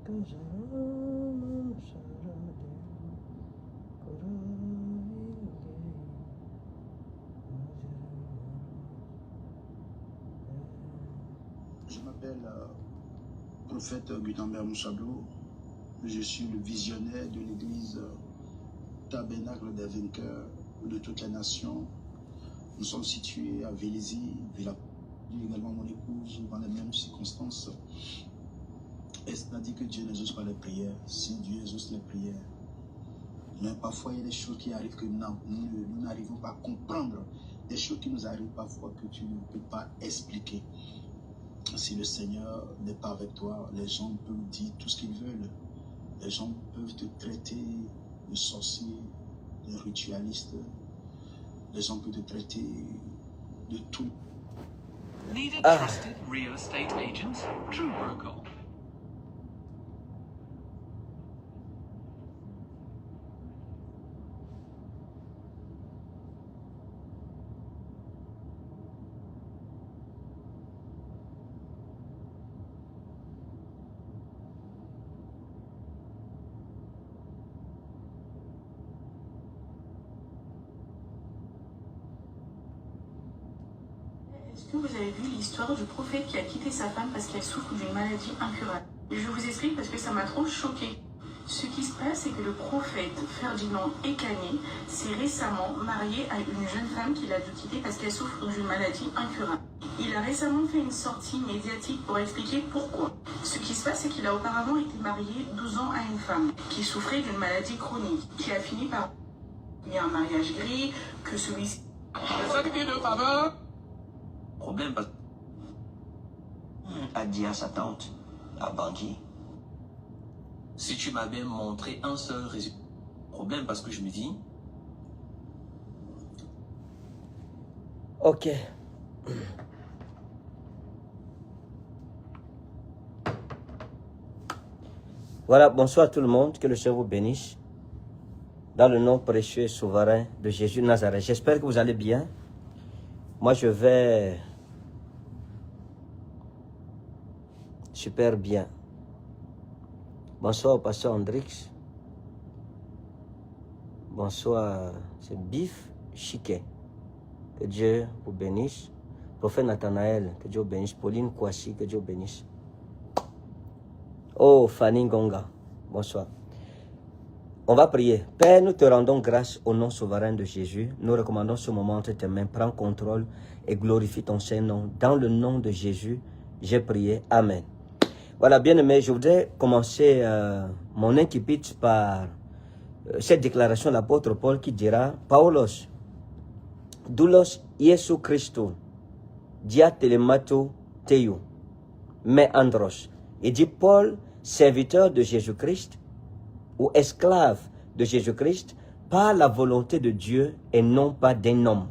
Je m'appelle prophète Gutenberg Moussablou. Je suis le visionnaire de l'église Tabernacle des Vainqueurs de toutes les nations. Nous sommes situés à Vélizy, également mon épouse, dans les mêmes circonstances. Et c'est-à-dire que Dieu n'exauce pas les prières. Si Dieu exauce les prières, mais parfois il y a des choses qui arrivent que nous n'arrivons pas à comprendre. Des choses qui nous arrivent parfois que tu ne peux pas expliquer. Si le Seigneur n'est pas avec toi, les gens peuvent dire tout ce qu'ils veulent. Les gens peuvent te traiter de sorcier, de ritualiste. Les gens peuvent te traiter de tout. Need a trusted real estate agent? True Broker. Est-ce que vous avez vu l'histoire du prophète qui a quitté sa femme parce qu'elle souffre d'une maladie incurable? Je vous explique parce que ça m'a trop choqué. Ce qui se passe, c'est que le prophète Ferdinand Ekane s'est récemment marié à une jeune femme qu'il a dû quitter parce qu'elle souffre d'une maladie incurable. Il a récemment fait une sortie médiatique pour expliquer pourquoi. Ce qui se passe, c'est qu'il a auparavant été marié 12 ans à une femme qui souffrait d'une maladie chronique, qui a fini par un mariage gris, que celui-ci... Problème parce a dit à sa tante, à Bangui, si tu m'avais montré un seul résultat. Problème parce que je me dis. Ok. Voilà, bonsoir tout le monde, que le Seigneur vous bénisse. Dans le nom précieux et souverain de Jésus de Nazareth. J'espère que vous allez bien. Moi, je vais super bien. Bonsoir au pasteur Andrix. Bonsoir, c'est Bif Chiquet. Que Dieu vous bénisse. Prophète Nathanaël, que Dieu vous bénisse. Pauline Kouassi, que Dieu vous bénisse. Oh, Fanny Gonga, bonsoir. On va prier. Père, nous te rendons grâce au nom souverain de Jésus. Nous recommandons ce moment entre tes mains. Prends contrôle et glorifie ton Saint-Nom. Dans le nom de Jésus, j'ai prié. Amen. Voilà, bien aimé, je voudrais commencer mon incipit par cette déclaration de l'apôtre Paul qui dira « Paulos, doulos Iesu Christo, dia telemato teo, me andros ». Il dit Paul, serviteur de Jésus-Christ, ou esclave de Jésus-Christ, par la volonté de Dieu et non pas d'un homme.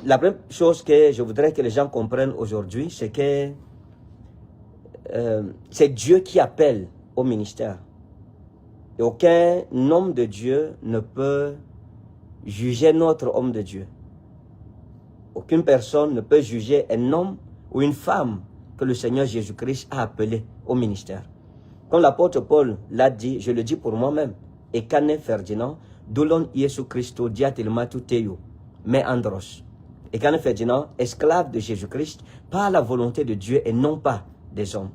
La première chose que je voudrais que les gens comprennent aujourd'hui, c'est que c'est Dieu qui appelle au ministère. Et aucun homme de Dieu ne peut juger notre homme de Dieu. Aucune personne ne peut juger un homme ou une femme que le Seigneur Jésus-Christ a appelé au ministère. Comme l'apôtre Paul l'a dit, je le dis pour moi-même, Ekane Ferdinand, Doulon Iesu Christo diatelmatu teo, me andros. Ekane Ferdinand, esclave de Jésus-Christ, par la volonté de Dieu et non pas des hommes.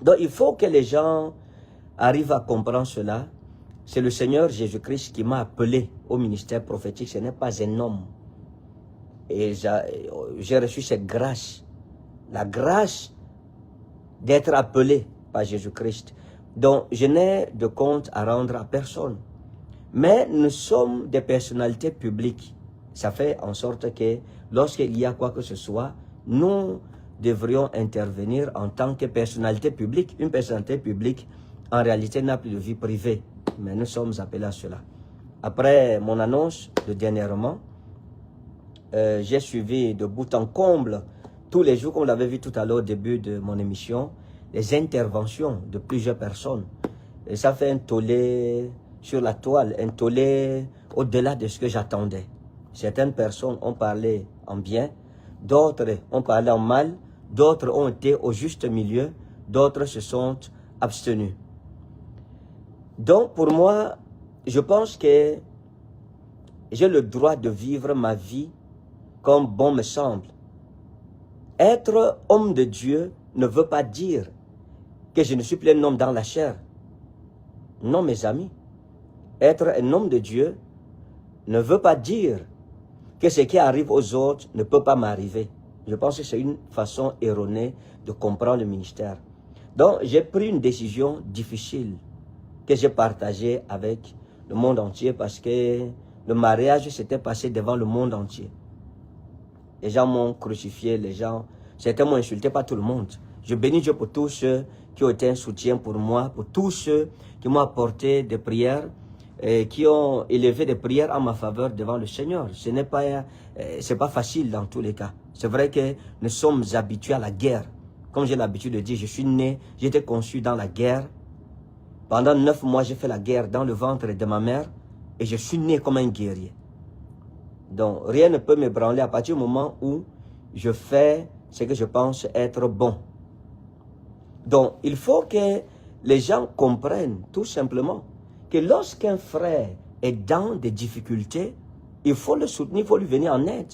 Donc il faut que les gens arrivent à comprendre cela. C'est le Seigneur Jésus-Christ qui m'a appelé au ministère prophétique, ce n'est pas un homme. Et j'ai reçu cette grâce, la grâce d'être appelé par Jésus-Christ. Donc, je n'ai de compte à rendre à personne. Mais nous sommes des personnalités publiques. Ça fait en sorte que lorsqu'il y a quoi que ce soit, nous devrions intervenir en tant que personnalité publique. Une personnalité publique, en réalité, n'a plus de vie privée. Mais nous sommes appelés à cela. Après mon annonce de dernièrement, j'ai suivi de bout en comble, tous les jours, comme vous l'avez vu tout à l'heure au début de mon émission, les interventions de plusieurs personnes. Et ça fait un tollé sur la toile, un tollé au-delà de ce que j'attendais. Certaines personnes ont parlé en bien, d'autres ont parlé en mal, d'autres ont été au juste milieu, d'autres se sont abstenus. Donc pour moi, je pense que j'ai le droit de vivre ma vie comme bon me semble. Être homme de Dieu ne veut pas dire que je ne suis plus un homme dans la chair. Non, mes amis. Être un homme de Dieu ne veut pas dire que ce qui arrive aux autres ne peut pas m'arriver. Je pense que c'est une façon erronée de comprendre le ministère. Donc, j'ai pris une décision difficile que j'ai partagée avec le monde entier parce que le mariage s'était passé devant le monde entier. Les gens m'ont crucifié, les gens, certains m'ont insulté, pas tout le monde. Je bénis Dieu pour tous ceux qui ont été un soutien pour moi, pour tous ceux qui m'ont apporté des prières, et qui ont élevé des prières en ma faveur devant le Seigneur. Ce n'est pas facile dans tous les cas. C'est vrai que nous sommes habitués à la guerre. Comme j'ai l'habitude de dire, je suis né, j'ai été conçu dans la guerre. Pendant 9 mois, j'ai fait la guerre dans le ventre de ma mère et je suis né comme un guerrier. Donc, rien ne peut m'ébranler à partir du moment où je fais ce que je pense être bon. Donc, il faut que les gens comprennent tout simplement que lorsqu'un frère est dans des difficultés, il faut le soutenir, il faut lui venir en aide.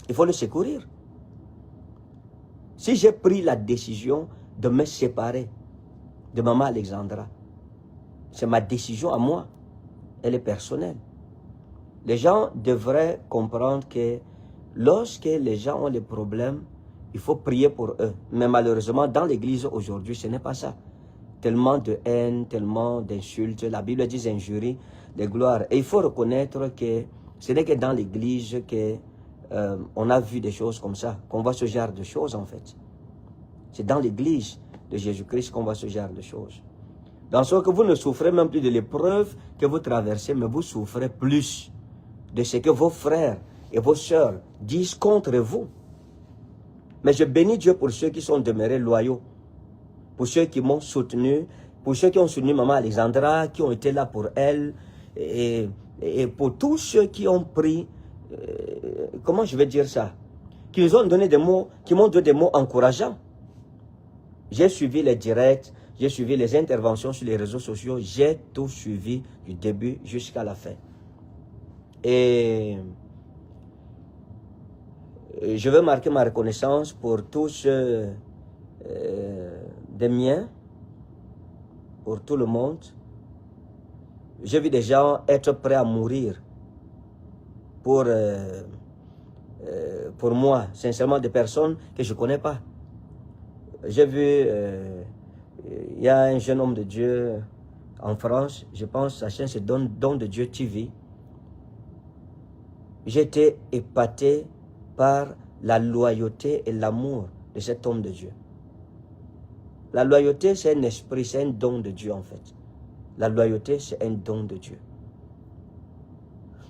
Il faut le secourir. Si j'ai pris la décision de me séparer de maman Alexandra, c'est ma décision à moi. Elle est personnelle. Les gens devraient comprendre que lorsque les gens ont des problèmes, il faut prier pour eux. Mais malheureusement, dans l'église aujourd'hui, ce n'est pas ça. Tellement de haine, tellement d'insultes. La Bible dit injuries, des gloires. Et il faut reconnaître que ce n'est que dans l'église que on a vu des choses comme ça, qu'on voit ce genre de choses en fait. C'est dans l'église de Jésus-Christ qu'on voit ce genre de choses. Dans ce que vous ne souffrez même plus de l'épreuve que vous traversez, mais vous souffrez plus de ce que vos frères et vos sœurs disent contre vous. Mais je bénis Dieu pour ceux qui sont demeurés loyaux, pour ceux qui m'ont soutenu, pour ceux qui ont soutenu maman Alexandra, qui ont été là pour elle, et pour tous ceux qui ont pris, comment je vais dire ça, qui nous ont donné des mots, qui m'ont donné des mots encourageants. J'ai suivi les directs, j'ai suivi les interventions sur les réseaux sociaux, j'ai tout suivi du début jusqu'à la fin. Et je veux marquer ma reconnaissance pour tous des miens, pour tout le monde. J'ai vu des gens être prêts à mourir pour moi, sincèrement, des personnes que je ne connais pas. J'ai vu, il y a un jeune homme de Dieu en France, je pense, sa chaîne c'est Don de Dieu TV. J'ai été épaté par la loyauté et l'amour de cet homme de Dieu. La loyauté, c'est un esprit, c'est un don de Dieu en fait. La loyauté, c'est un don de Dieu.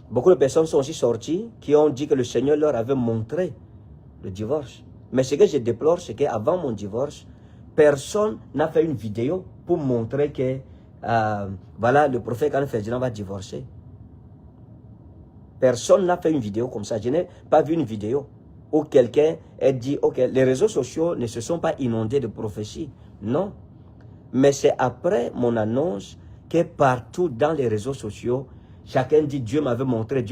Beaucoup de personnes sont aussi sorties qui ont dit que le Seigneur leur avait montré le divorce. Mais ce que je déplore, c'est qu'avant mon divorce, personne n'a fait une vidéo pour montrer que voilà, le prophète Anne Ferdinand va divorcer. Personne n'a fait une vidéo comme ça. Je n'ai pas vu une vidéo où quelqu'un a dit, ok, les réseaux sociaux ne se sont pas inondés de prophéties. Non. Mais c'est après mon annonce que partout dans les réseaux sociaux, chacun dit, Dieu m'avait montré,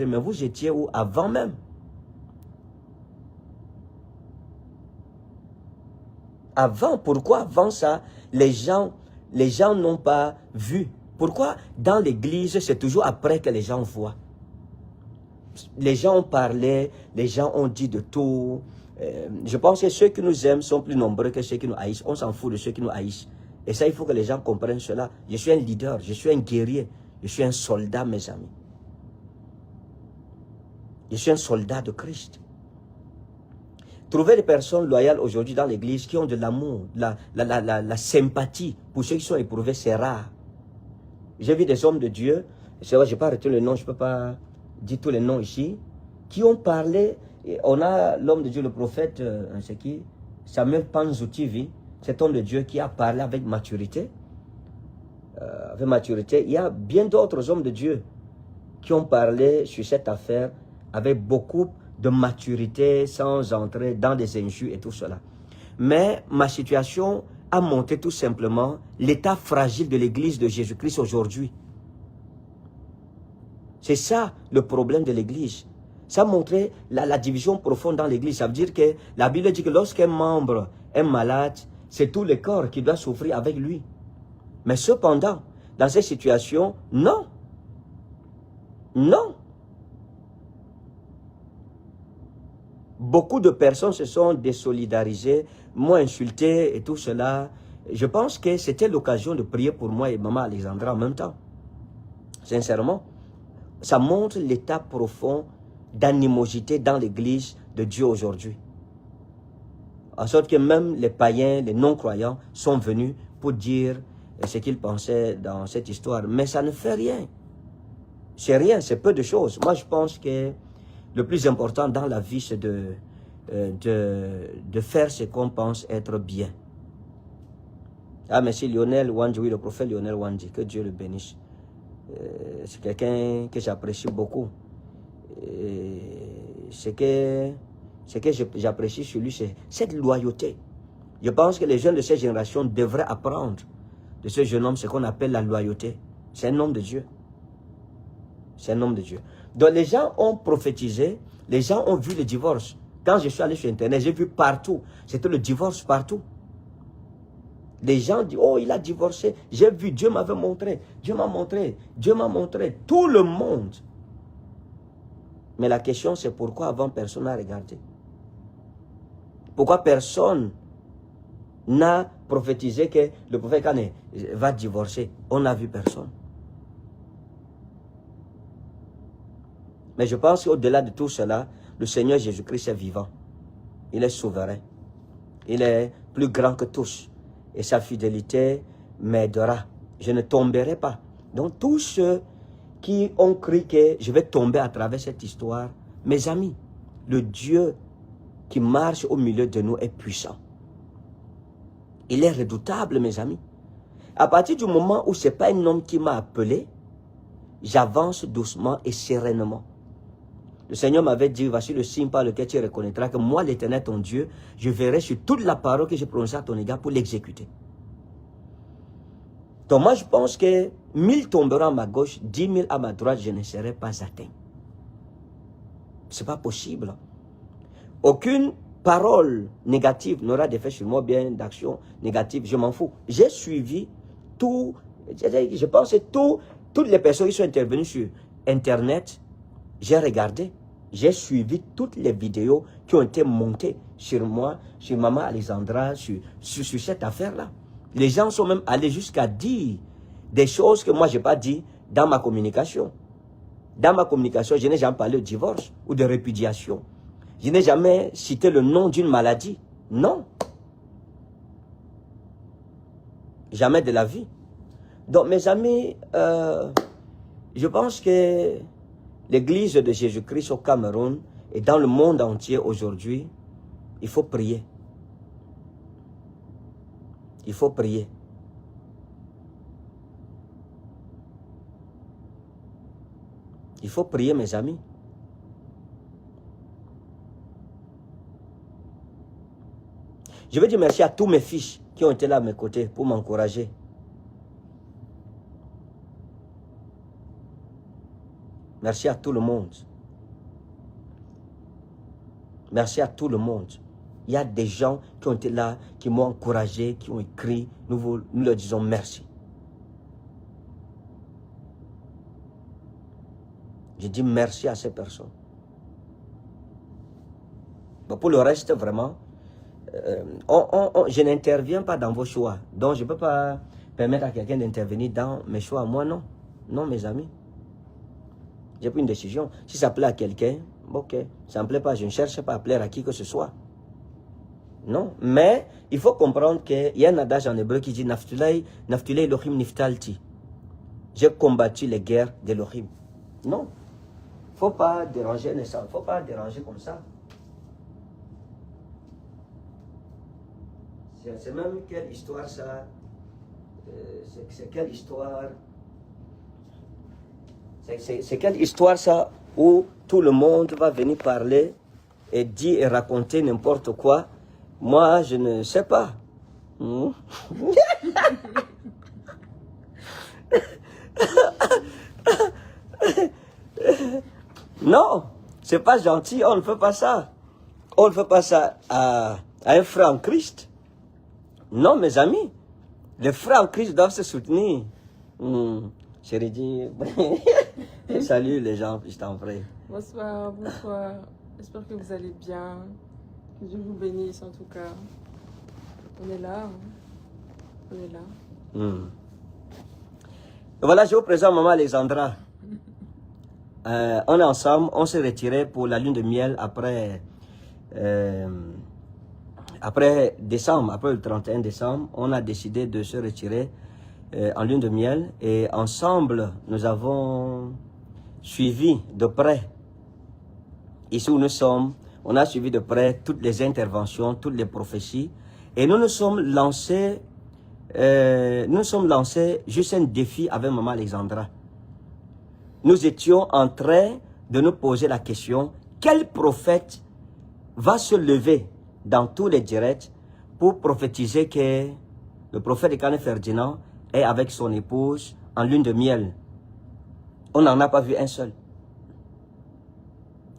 mais vous étiez où avant même? Avant, pourquoi avant ça, les gens n'ont pas vu? Pourquoi dans l'église, c'est toujours après que les gens voient? Les gens ont parlé, les gens ont dit de tout. Je pense que ceux qui nous aiment sont plus nombreux que ceux qui nous haïssent. On s'en fout de ceux qui nous haïssent. Et ça, il faut que les gens comprennent cela. Je suis un leader, je suis un guerrier, je suis un soldat, mes amis. Je suis un soldat de Christ. Trouver des personnes loyales aujourd'hui dans l'église qui ont de l'amour, la sympathie pour ceux qui sont éprouvés, c'est rare. J'ai vu des hommes de Dieu, c'est vrai, je n'ai pas retenu le nom, je ne peux pas dire tous les noms ici, qui ont parlé. On a l'homme de Dieu, le prophète, c'est qui? Samuel Panzoutivi, cet homme de Dieu qui a parlé avec maturité. Il y a bien d'autres hommes de Dieu qui ont parlé sur cette affaire avec beaucoup de maturité, sans entrer dans des injures et tout cela. Mais ma situation a montré tout simplement l'état fragile de l'église de Jésus-Christ aujourd'hui. C'est ça le problème de l'église. Ça a montré la division profonde dans l'église. Ça veut dire que la Bible dit que lorsqu'un membre est malade, c'est tout le corps qui doit souffrir avec lui. Mais cependant, dans cette situation, non. Non. Beaucoup de personnes se sont désolidarisées, m'ont insulté et tout cela. Je pense que c'était l'occasion de prier pour moi et maman Alexandra en même temps. Sincèrement, ça montre l'état profond d'animosité dans l'église de Dieu aujourd'hui. En sorte que même les païens, les non-croyants sont venus pour dire ce qu'ils pensaient dans cette histoire. Mais ça ne fait rien. C'est rien, c'est peu de choses. Moi, je pense que le plus important dans la vie, c'est de faire ce qu'on pense être bien. Ah, merci Lionel Wandji, oui, le prophète Lionel Wandji, que Dieu le bénisse. C'est quelqu'un que j'apprécie beaucoup. Ce que j'apprécie sur lui, c'est cette loyauté. Je pense que les jeunes de cette génération devraient apprendre de ce jeune homme ce qu'on appelle la loyauté. C'est un homme de Dieu. C'est un homme de Dieu. Donc les gens ont prophétisé, les gens ont vu le divorce. Quand je suis allé sur Internet, j'ai vu partout. C'était le divorce partout. Les gens disent, oh, il a divorcé. J'ai vu, Dieu m'avait montré. Dieu m'a montré. Dieu m'a montré. Tout le monde. Mais la question, c'est pourquoi avant personne n'a regardé? Pourquoi personne n'a prophétisé que le prophète Kane va divorcer? On n'a vu personne. Mais je pense qu'au-delà de tout cela, le Seigneur Jésus-Christ est vivant. Il est souverain. Il est plus grand que tous. Et sa fidélité m'aidera. Je ne tomberai pas. Donc tous ceux qui ont cru que je vais tomber à travers cette histoire, mes amis, le Dieu qui marche au milieu de nous est puissant. Il est redoutable, mes amis. À partir du moment où ce n'est pas un homme qui m'a appelé, j'avance doucement et sereinement. Le Seigneur m'avait dit, voici le signe par lequel tu reconnaîtras que moi, l'Éternel, ton Dieu, je verrai sur toute la parole que j'ai prononcée à ton égard pour l'exécuter. Donc moi, je pense que 1000 tomberont à ma gauche, 10 000 à ma droite, je ne serai pas atteint. Ce n'est pas possible. Aucune parole négative n'aura d'effet sur moi, bien d'action négative, je m'en fous. J'ai suivi tout, je pense que toutes les personnes qui sont intervenues sur Internet, j'ai regardé, j'ai suivi toutes les vidéos qui ont été montées sur moi, sur Maman Alexandra, sur cette affaire-là. Les gens sont même allés jusqu'à dire des choses que moi je n'ai pas dit dans ma communication. Dans ma communication, je n'ai jamais parlé de divorce ou de répudiation. Je n'ai jamais cité le nom d'une maladie. Non. Jamais de la vie. Donc mes amis, je pense que l'Église de Jésus-Christ au Cameroun et dans le monde entier aujourd'hui, il faut prier. Il faut prier. Il faut prier, mes amis. Je veux dire merci à tous mes fils qui ont été là à mes côtés pour m'encourager. Merci à tout le monde. Merci à tout le monde. Il y a des gens qui ont été là, qui m'ont encouragé, qui ont écrit. Nous leur disons merci. Je dis merci à ces personnes. Bon, pour le reste, vraiment, je n'interviens pas dans vos choix. Donc, je ne peux pas permettre à quelqu'un d'intervenir dans mes choix. Moi, non. Non, mes amis. J'ai pris une décision. Si ça plaît à quelqu'un, ok. Ça ne me plaît pas, je ne cherche pas à plaire à qui que ce soit. Non, mais il faut comprendre qu'il y a un adage en hébreu qui dit Naftulay Elohim Niftalti. J'ai combattu les guerres d'Elohim. Non, il ne faut pas déranger, il ne faut pas déranger comme ça. C'est même quelle histoire ça? C'est quelle histoire? C'est quelle histoire ça où tout le monde va venir parler et dire et raconter n'importe quoi? Moi, je ne sais pas. Non, c'est pas gentil, on ne fait pas ça. On ne fait pas ça à un frère en Christ. Non, mes amis, les frères en Christ doivent se soutenir. Chérie dit, salut les gens, je t'en prie. Bonsoir, bonsoir. J'espère que vous allez bien. Que Dieu vous bénisse en tout cas. On est là. On est là. Voilà, je vous présente Maman Alexandra. On est ensemble, on s'est retiré pour la lune de miel après décembre, après le 31 décembre. On a décidé de se retirer en lune de miel et ensemble, nous avons suivi de près, ici où nous sommes, on a suivi de près toutes les interventions, toutes les prophéties et nous nous sommes lancés juste un défi avec Maman Alexandra. Nous étions en train de nous poser la question, quel prophète va se lever dans tous les directs pour prophétiser que le prophète de Kane Ferdinand est avec son épouse en lune de miel? On n'en a pas vu un seul.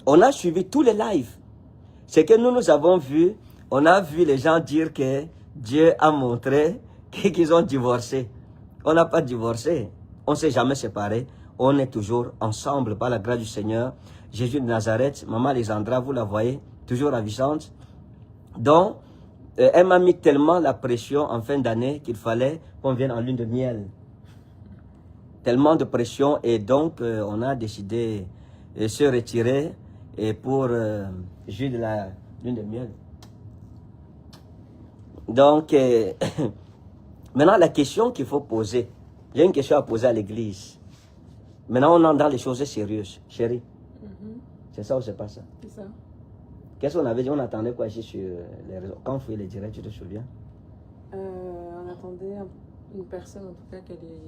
On a suivi tous les lives. Ce que nous avons vu, on a vu les gens dire que Dieu a montré qu'ils ont divorcé. On n'a pas divorcé. On ne s'est jamais séparés. On est toujours ensemble par la grâce du Seigneur. Jésus de Nazareth, Maman Alexandra, vous la voyez, toujours ravissante. Donc, elle m'a mis tellement la pression en fin d'année qu'il fallait qu'on vienne en lune de miel. Tellement de pression et donc on a décidé de se retirer et pour jouer de la lune de miel. Donc, maintenant la question qu'il faut poser, j'ai une question à poser à l'église. Maintenant on entre dans les choses sérieuses, chérie. C'est ça ou c'est pas ça? C'est ça. Qu'est-ce qu'on avait dit? On attendait quoi ici sur les réseaux? Quand on faisait les directs, tu te souviens? On attendait une personne en tout cas qui allait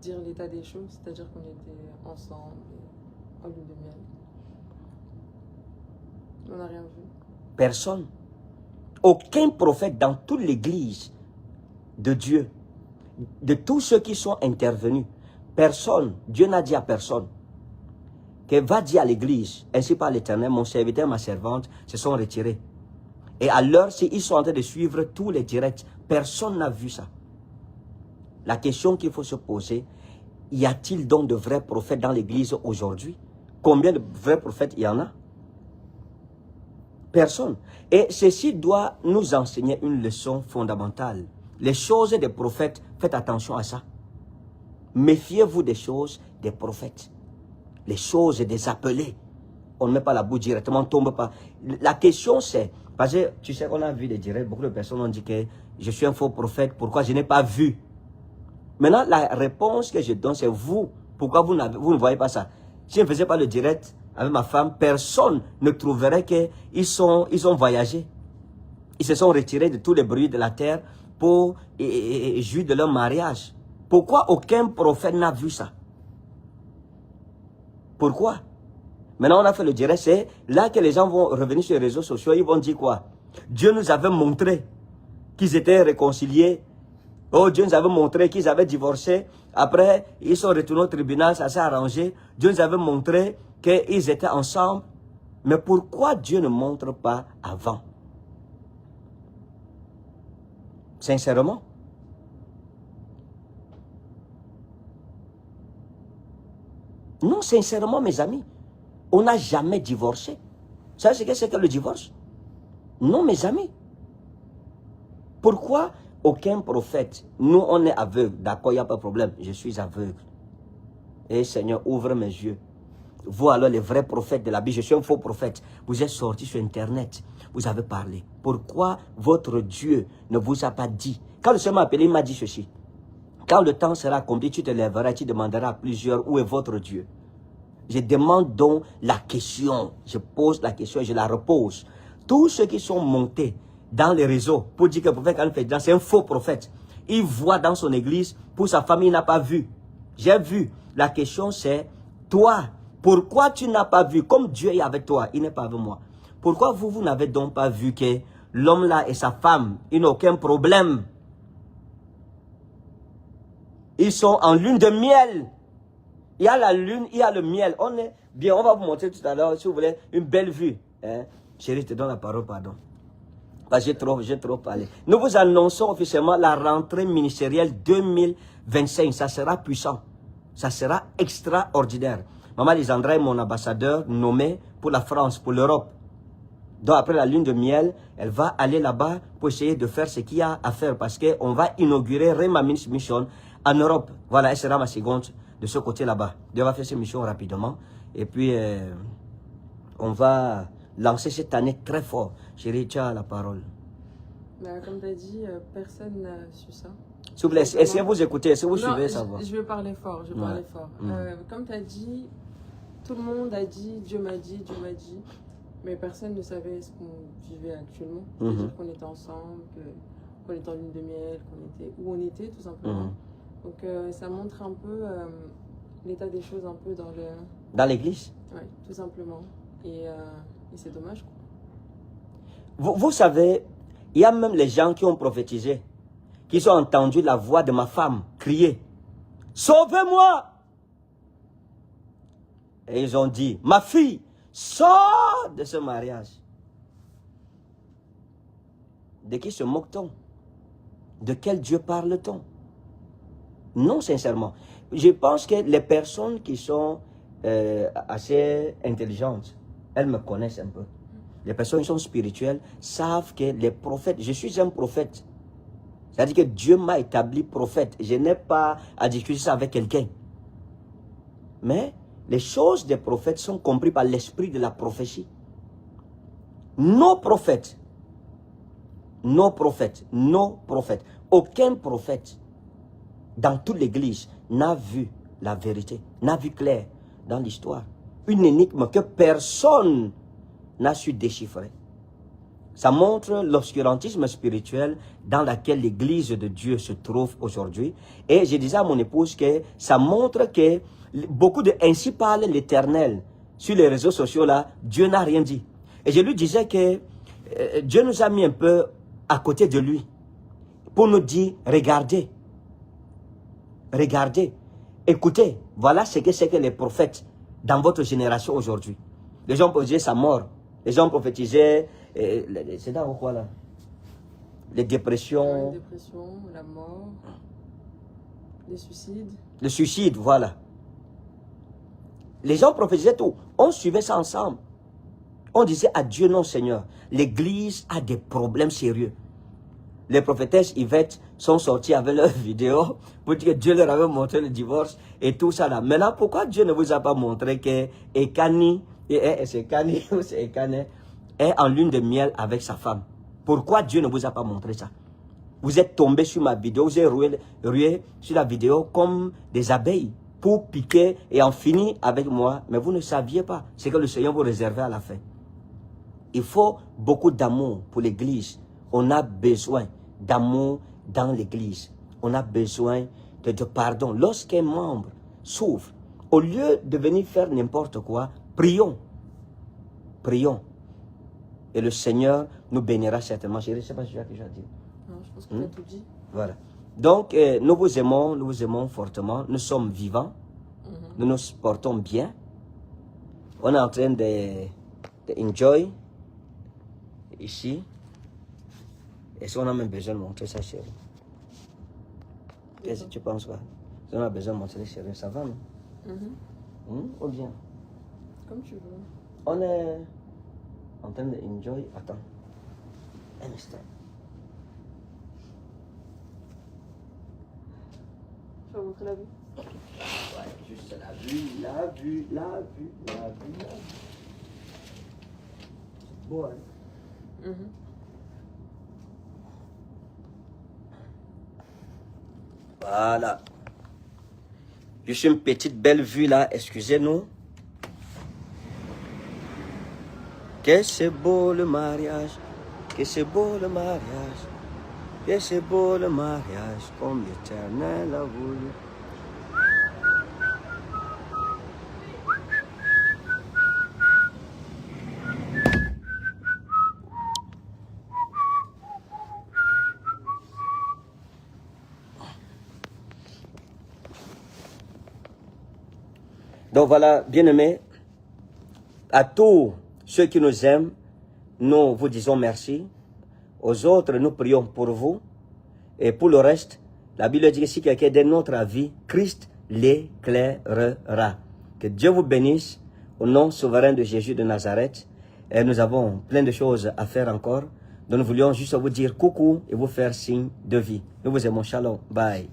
dire l'état des choses, c'est-à-dire qu'on était ensemble en lune de miel. On n'a rien vu. Personne. Aucun prophète dans toute l'église de Dieu, de tous ceux qui sont intervenus, personne, Dieu n'a dit à personne que va dire à l'église, ainsi par l'Éternel, mon serviteur, ma servante se sont retirés. Et à l'heure, ils sont en train de suivre tous les directs. Personne n'a vu ça. La question qu'il faut se poser, y a-t-il donc de vrais prophètes dans l'église aujourd'hui? Combien de vrais prophètes il y en a? Personne. Et ceci doit nous enseigner une leçon fondamentale. Les choses des prophètes, faites attention à ça. Méfiez-vous des choses des prophètes. Les choses des appelés. On ne met pas la bouche directement, on ne tombe pas. La question c'est, parce que tu sais qu'on a vu les directs, beaucoup de personnes ont dit que je suis un faux prophète, pourquoi je n'ai pas vu? Maintenant, la réponse que je donne, c'est vous. Pourquoi vous ne voyez pas ça? Si je ne faisais pas le direct avec ma femme, personne ne trouverait qu'ils ont voyagé. Ils se sont retirés de tous les bruits de la terre pour jouir de leur mariage. Pourquoi aucun prophète n'a vu ça? Pourquoi? Maintenant, on a fait le direct, c'est là que les gens vont revenir sur les réseaux sociaux, ils vont dire quoi? Dieu nous avait montré qu'ils étaient réconciliés. Oh, Dieu nous avait montré qu'ils avaient divorcé. Après, ils sont retournés au tribunal, ça s'est arrangé. Dieu nous avait montré qu'ils étaient ensemble. Mais pourquoi Dieu ne montre pas avant? Sincèrement. Non, sincèrement, mes amis, on n'a jamais divorcé. Vous savez ce que c'est que le divorce? Non, mes amis. Pourquoi aucun prophète? Nous, on est aveugles. D'accord, il n'y a pas de problème. Je suis aveugle. Et Seigneur, ouvre mes yeux. Vous alors les vrais prophètes de la Bible, je suis un faux prophète. Vous êtes sortis sur Internet, vous avez parlé. Pourquoi votre Dieu ne vous a pas dit? Quand le Seigneur m'a appelé, il m'a dit ceci. Quand le temps sera accompli, tu te lèveras et tu demanderas à plusieurs où est votre Dieu. Je demande donc la question. Je pose la question et je la repose. Tous ceux qui sont montés dans les réseaux pour dire que le prophète Khalil, c'est un faux prophète. Il voit dans son église, pour sa famille, il n'a pas vu. J'ai vu. La question c'est, toi, pourquoi tu n'as pas vu? Comme Dieu est avec toi, il n'est pas avec moi. Pourquoi vous n'avez donc pas vu que l'homme là et sa femme, ils n'ont aucun problème? Ils sont en lune de miel. Il y a la lune, il y a le miel. On est bien, on va vous montrer tout à l'heure, si vous voulez, une belle vue. Hein? Chérie, je te donne la parole, pardon. J'ai trop parlé. Nous vous annonçons officiellement la rentrée ministérielle 2025. Ça sera puissant. Ça sera extraordinaire. Maman Lisandra est mon ambassadeur nommé pour la France, pour l'Europe. Donc après la lune de miel, elle va aller là-bas pour essayer de faire ce qu'il y a à faire parce qu'on va inaugurer Rema Ministry Mission en Europe. Voilà, elle sera ma seconde de ce côté là-bas. On va faire cette mission rapidement. Et puis, on va lancer cette année très fort. Chérie, tu as la parole. Bah, comme tu as dit, personne n'a su ça. S'il vous plaît, essayez de vous écouter, est-ce que vous suivez ça? Je vais parler fort, fort. Comme tu as dit, tout le monde a dit, Dieu m'a dit, mais personne ne savait ce qu'on vivait actuellement. C'est-à-dire qu'on était ensemble, qu'on était en lune de miel, où on était tout simplement. Donc ça montre un peu l'état des choses un peu dans l'église. Oui, tout simplement. Et c'est dommage, quoi. Vous savez, il y a même les gens qui ont prophétisé, qui ont entendu la voix de ma femme crier « Sauvez-moi » Et ils ont dit « Ma fille, sors de ce mariage. » De qui se moque-t-on? De quel Dieu parle-t-on? Non, sincèrement. Je pense que les personnes qui sont assez intelligentes, elles me connaissent un peu. Les personnes qui sont spirituelles savent que les prophètes, je suis un prophète. C'est-à-dire que Dieu m'a établi prophète. Je n'ai pas à discuter ça avec quelqu'un. Mais les choses des prophètes sont comprises par l'esprit de la prophétie. Nos prophètes, aucun prophète dans toute l'église n'a vu la vérité, n'a vu clair dans l'histoire. Une énigme que personne n'a su déchiffrer. Ça montre l'obscurantisme spirituel dans lequel l'église de Dieu se trouve aujourd'hui. Et je disais à mon épouse que ça montre que beaucoup de ainsi parle l'Éternel sur les réseaux sociaux là, Dieu n'a rien dit. Et je lui disais que Dieu nous a mis un peu à côté de lui pour nous dire, regardez, écoutez, voilà ce que c'est que les prophètes dans votre génération aujourd'hui. Les gens prophétisaient sa mort, les gens prophétisaient, c'est dans quoi là? Les dépressions. Les dépressions, la mort, les suicides. Le suicide, voilà. Les gens prophétisaient tout. On suivait ça ensemble. On disait à Dieu, non Seigneur, l'église a des problèmes sérieux. Les prophétesses Yvette sont sorties avec leurs vidéos pour dire que Dieu leur avait montré le divorce et tout ça là. Maintenant, pourquoi Dieu ne vous a pas montré que Ekani, c'est Ekani ou c'est Ekane, est en lune de miel avec sa femme? Pourquoi Dieu ne vous a pas montré ça? Vous êtes tombé sur ma vidéo, vous êtes rué sur la vidéo comme des abeilles pour piquer et en finir avec moi. Mais vous ne saviez pas ce que le Seigneur vous réservait à la fin. Il faut beaucoup d'amour pour l'église. On a besoin d'amour dans l'église. On a besoin de pardon. Lorsqu'un membre souffre, au lieu de venir faire n'importe quoi, prions. Prions. Et le Seigneur nous bénira certainement. Je ne sais pas si tu as déjà dit. Non, je pense que tu as tout dit. Voilà. Donc, nous vous aimons fortement. Nous sommes vivants. Nous nous portons bien. On est en train de enjoy ici. Est-ce qu'on a même besoin de montrer ça, chérie? Qu'est-ce que tu penses, quoi? Si on a besoin de montrer, chérie, ça va, non? Ou bien? Comme tu veux. On est en train de enjoy. Attends. Un instant. Tu vas montrer la vue? juste la vue, la vue, la vue, la vue, la vue. C'est beau, hein? Voilà. Juste une petite belle vue là, excusez-nous. Que c'est beau le mariage, que c'est beau le mariage, que c'est beau le mariage, comme l'Éternel a voulu. Donc voilà, bien-aimés, à tous ceux qui nous aiment, nous vous disons merci. Aux autres, nous prions pour vous. Et pour le reste, la Bible dit que si quelqu'un donne notre avis, Christ l'éclairera. Que Dieu vous bénisse au nom souverain de Jésus de Nazareth. Et nous avons plein de choses à faire encore. Donc nous voulions juste vous dire coucou et vous faire signe de vie. Nous vous aimons. Shalom. Bye.